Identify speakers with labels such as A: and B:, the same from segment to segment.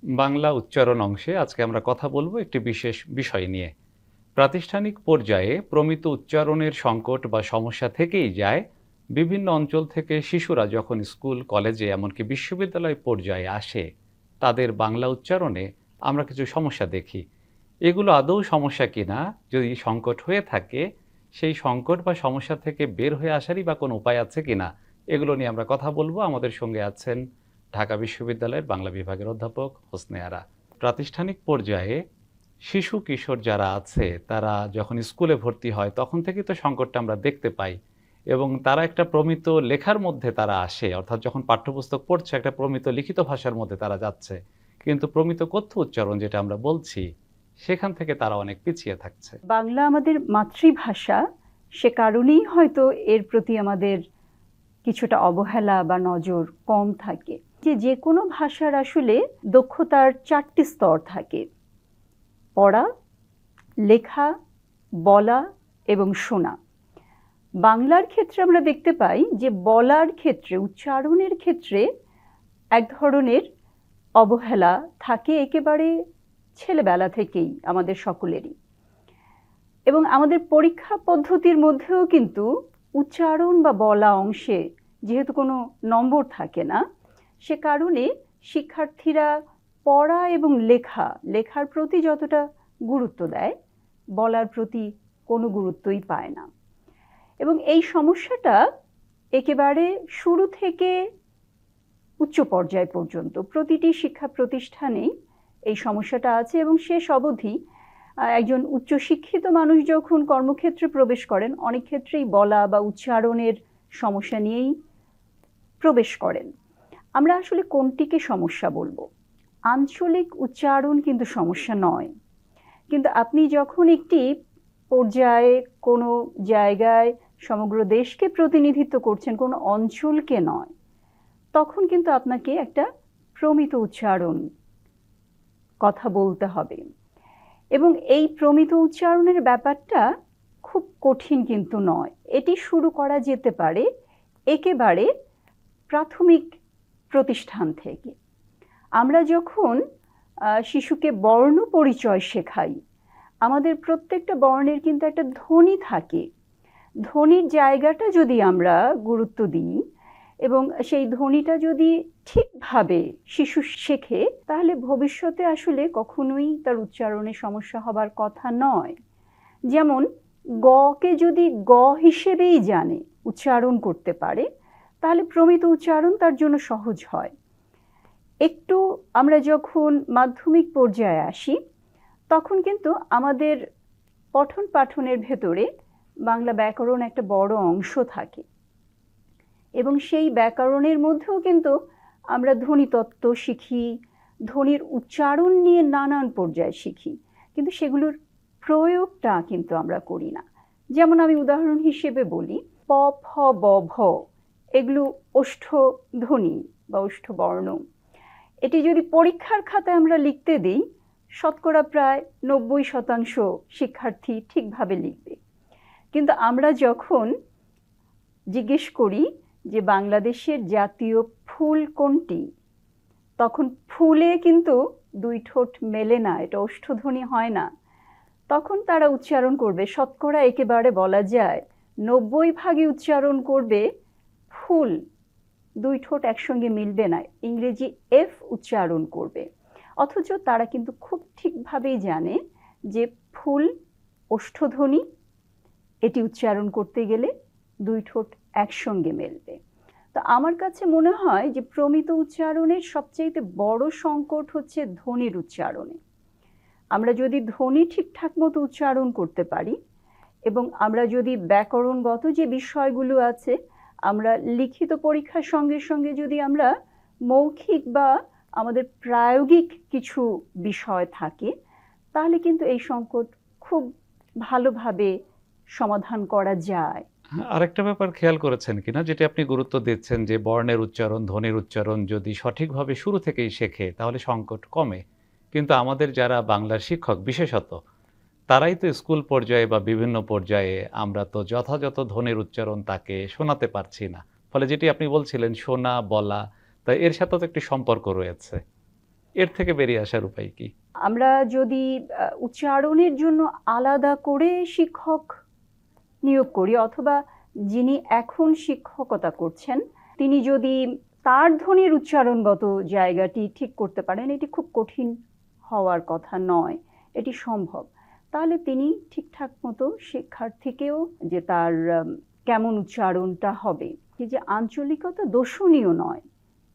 A: বাংলা উচ্চারণ অংশে আজকে আমরা কথা বলবো একটি বিশেষ বিষয় নিয়ে। প্রাতিষ্ঠানিক পর্যায়ে প্রমিত উচ্চারণের সংকট বা সমস্যা থেকেই যায়। বিভিন্ন অঞ্চল থেকে শিশুরা যখন স্কুল, কলেজে এমনকি বিশ্ববিদ্যালয় পর্যায়ে আসে, তাদের বাংলা উচ্চারণে আমরা কিছু সমস্যা দেখি। এগুলো আদৌ সমস্যা কিনা, যদি সংকট হয়ে থাকে, সেই সংকট বা সমস্যা থেকে বের হয়ে আসারই বা কোনো উপায় আছে কিনা, এগুলো নিয়ে আমরা কথা বলবো। আমাদের সঙ্গে আছেন ঢাকা বিশ্ববিদ্যালয়ের বাংলা বিভাগের অধ্যাপক হোসনে আরা। প্রাতিষ্ঠানিক পর্যায়ে শিশু কিশোর যারা আছে তারা যখন স্কুলে ভর্তি হয় তখন থেকেই তো সংকটটা আমরা দেখতে পাই, এবং তারা একটা প্রমিত লেখার মধ্যে তারা আসে, অর্থাৎ যখন পাঠ্যপুস্তক পড়ছে একটা প্রমিত লিখিত ভাষার মধ্যে তারা যাচ্ছে, কিন্তু প্রমিত কথ্য উচ্চারণ যেটা আমরা বলছি সেখান থেকে তারা অনেক পিছিয়ে থাকছে।
B: বাংলা আমাদের মাতৃভাষা, সে কারণেই হয়তো এর প্রতি আমাদের কিছুটা অবহেলা বা নজর কম থাকে। যে কোনো ভাষার আসলে দক্ষতার 4টি স্তর থাকে: পড়া, লেখা, বলা এবং শোনা। বাংলার ক্ষেত্রে আমরা দেখতে পাই যে বলার ক্ষেত্রে, উচ্চারণের ক্ষেত্রে এক ধরনের অবহেলা থাকে একেবারে ছেলেবেলা থেকেই আমাদের সকলেরই। এবং আমাদের পরীক্ষা পদ্ধতির মধ্যেও কিন্তু উচ্চারণ বা বলা অংশে যেহেতু কোনো নম্বর থাকে না, সে কারণে শিক্ষার্থীরা পড়া এবং লেখার প্রতি যতটা গুরুত্ব দেয়, বলার প্রতি কোনো গুরুত্বই পায় না। এবং এই সমস্যাটা একেবারে শুরু থেকে উচ্চ পর্যায় পর্যন্ত প্রতিটি শিক্ষা প্রতিষ্ঠানেই এই সমস্যাটা আছে, এবং শেষ অবধি একজন উচ্চশিক্ষিত মানুষ যখন কর্মক্ষেত্রে প্রবেশ করেন, অনেক ক্ষেত্রেই বলা বা উচ্চারণের সমস্যা নিয়েই প্রবেশ করেন। আমরা আসলে কোনটিকে সমস্যা বলবো? আঞ্চলিক উচ্চারণ কিন্তু সমস্যা নয়, কিন্তু আপনি যখন একটি পর্যায়ে, কোনো জায়গায় সমগ্র দেশকে প্রতিনিধিত্ব করছেন, কোনো অঞ্চলকে নয়, তখন কিন্তু আপনাকে একটা প্রমিত উচ্চারণ কথা বলতে হবে। এবং এই প্রমিত উচ্চারণের ব্যাপারটা খুব কঠিন কিন্তু নয়। এটি শুরু করা যেতে পারে একেবারে প্রাথমিক প্রতিষ্ঠান থেকে। আমরা যখন শিশুকে বর্ণ পরিচয় শেখাই, আমাদের প্রত্যেকটা বর্ণের কিন্তু একটা ধ্বনি থাকে। ধ্বনির জায়গাটা যদি আমরা গুরুত্ব দিই এবং সেই ধ্বনিটা যদি ঠিকভাবে শিশু শেখে, তাহলে ভবিষ্যতে আসলে কখনোই তার উচ্চারণে সমস্যা হবার কথা নয়। যেমন গকে যদি গ হিসেবেই জানে, উচ্চারণ করতে পারে, তাহলে প্রমিত উচ্চারণ তার জন্য সহজ হয়। একটু আমরা যখন মাধ্যমিক পর্যায়ে আসি, তখন কিন্তু আমাদের পঠন পাঠনের ভেতরে বাংলা ব্যাকরণ একটা বড় অংশ থাকে, এবং সেই ব্যাকরণের মধ্যেও কিন্তু আমরা ধ্বনিতত্ত্ব শিখি, ধ্বনির উচ্চারণ নিয়ে নানান পর্যায়ে শিখি, কিন্তু সেগুলোর প্রয়োগটা কিন্তু আমরা করি না। যেমন আমি উদাহরণ হিসেবে বলি, প, ফ, ব, ভ, এগুলো ওষ্ঠ ধ্বনি বা ওষ্ঠ বর্ণ। এটি যদি পরীক্ষার খাতায় আমরা লিখতে দিই, শতকরা প্রায় 90% শিক্ষার্থী ঠিকভাবে লিখবে। কিন্তু আমরা যখন জিজ্ঞেস করি যে বাংলাদেশের জাতীয় ফুল কোনটি, তখন ফুলে কিন্তু 2 ঠোঁট মেলে না, এটা ওষ্ঠধ্বনি হয় না। তখন তারা উচ্চারণ করবে, শতকরা একেবারে বলা যায় 90% উচ্চারণ করবে ফুল, 2 ঠোঁট একসঙ্গে মিলবে না, ইংরেজি এফ উচ্চারণ করবে। অথচ তারা কিন্তু খুব ঠিকভাবেই জানে যে ফুল ওষ্ঠধ্বনি, এটি উচ্চারণ করতে গেলে 2 ঠোঁট একসঙ্গে মেলবে। তো আমার কাছে মনে হয় যে প্রমিত উচ্চারণের সবচেয়ে বড় সংকট হচ্ছে ধ্বনির উচ্চারণে। আমরা যদি ধ্বনি ঠিকঠাক মতো উচ্চারণ করতে পারি, এবং আমরা যদি ব্যাকরণগত যে বিষয়গুলো আছে, আমরা লিখিত পরীক্ষার সঙ্গে সঙ্গে যদি আমরা মৌখিক বা আমাদের প্রায়োগিক কিছু বিষয় থাকে, তাহলে কিন্তু এই সংকট খুব ভালোভাবে সমাধান করা যায়।
A: আরেকটা ব্যাপার খেয়াল করেছেন কিনা, যেটি আপনি গুরুত্ব দিচ্ছেন, যে বর্ণের উচ্চারণ, ধ্বনির উচ্চারণ যদি সঠিকভাবে শুরু থেকেই শেখে তাহলে সংকট কমে। কিন্তু আমাদের যারা বাংলার শিক্ষক বিশেষত, তারাই তো স্কুল পর্যায়ে বা বিভিন্ন পর্যায়ে আমরা তো যথাযথ ধ্বনির উচ্চারণ তাকে শোনাতে পারছি না। ফলে যেটি আপনি বলছিলেন শোনা, বলা, তা এর সাথে তো একটি সম্পর্ক রয়েছে। এর থেকে বেরিয়ে আসার উপায় কি?
B: আমরা যদি উচ্চারণের জন্য আলাদা করে শিক্ষক নিয়োগ করি, অথবা যিনি এখন শিক্ষকতা করছেন তিনি যদি তার ধ্বনির উচ্চারণগত জায়গাটি ঠিক করতে পারেন, এটি খুব কঠিন হওয়ার কথা নয়, এটি সম্ভব। তাহলে তিনি ঠিকঠাক মতো শিক্ষার্থীকেও যে তার কেমন উচ্চারণটা হবে, যে আঞ্চলিকতা দোষণীয় নয়,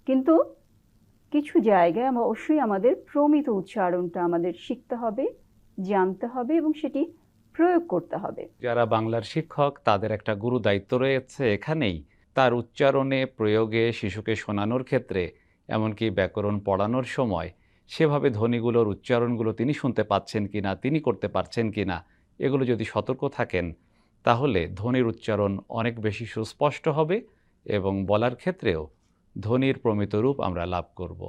B: কিন্তু কিছু জায়গায় অবশ্যই আমাদের প্রমিত উচ্চারণটা আমাদের শিখতে হবে, জানতে হবে এবং সেটি প্রয়োগ করতে হবে।
A: যারা বাংলার শিক্ষক তাদের একটা গুরু দায়িত্ব রয়েছে এখানেই, তার উচ্চারণে প্রয়োগে শিশুকে শোনানোর ক্ষেত্রে, এমনকি ব্যাকরণ পড়ানোর সময় সেভাবে ধ্বনিগুলোর উচ্চারণগুলো তিনি শুনতে পাচ্ছেন কিনা, তিনি করতে পারছেন কিনা, এগুলো যদি সতর্ক থাকেন তাহলে ধ্বনির উচ্চারণ অনেক বেশি সুস্পষ্ট হবে এবং বলার ক্ষেত্রেও ধ্বনির প্রমিত রূপ আমরা লাভ করব।